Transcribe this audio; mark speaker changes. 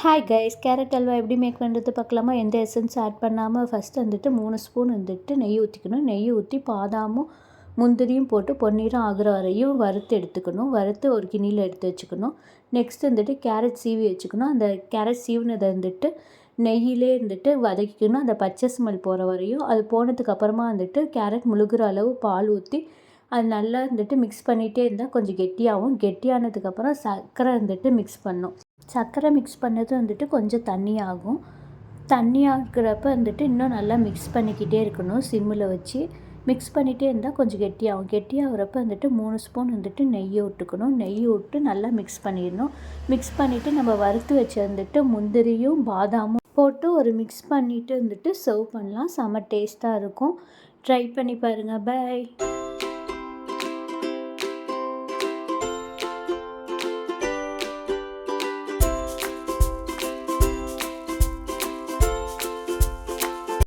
Speaker 1: Hi guys, carrot halwa எப்படி make பண்ணுறது பார்க்கலாமா? எந்த எசன்ஸ் ஆட் பண்ணாமல் ஃபஸ்ட்டு வந்துட்டு 3 ஸ்பூன் வந்துட்டு நெய் ஊற்றிக்கணும். நெய் ஊற்றி பாதாமும் முந்திரியும் போட்டு பொன்னிறம் ஆகிற வரையும் வறுத்து எடுத்துக்கணும். வறுத்து ஒரு கிண்ணியில் எடுத்து வச்சுக்கணும். நெக்ஸ்ட் வந்துட்டு கேரட் சீவி வச்சுக்கணும். அந்த கேரட் சீவினதை வந்துட்டு நெய்யிலே இருந்துட்டு வதக்கிக்கணும். அந்த பச்சை ஸ்மெல் போகிற வரையும். அது போனதுக்கப்புறமா வந்துட்டு கேரட் முழுகிற அளவு பால் ஊற்றி அது நல்லா வந்துட்டு மிக்ஸ் பண்ணிகிட்டே இருந்தால் கொஞ்சம் கெட்டியாகும். கெட்டியானதுக்கப்புறம் சர்க்கரை வந்துட்டு மிக்ஸ் பண்ணணும். சர்க்கரை மிக்ஸ் பண்ணது வந்துட்டு கொஞ்சம் தண்ணி ஆகும். தண்ணி ஆகிறப்ப வந்துட்டு இன்னும் நல்லா மிக்ஸ் பண்ணிக்கிட்டே இருக்கணும். சிம்மில் வச்சு மிக்ஸ் பண்ணிகிட்டே இருந்தால் கொஞ்சம் கெட்டியாகும். கெட்டியாகிறப்ப வந்துட்டு 3 ஸ்பூன் வந்துட்டு நெய்யை விட்டுக்கணும். நெய் விட்டு நல்லா மிக்ஸ் பண்ணிடணும். மிக்ஸ் பண்ணிவிட்டு நம்ம வறுத்து வச்சு வந்துட்டு முந்திரியும் பாதாமும் போட்டு ஒரு மிக்ஸ் பண்ணிவிட்டு வந்துட்டு சர்வ் பண்ணலாம். செம்ம டேஸ்ட்டாக இருக்கும். ட்ரை பண்ணி பாருங்கள். பை.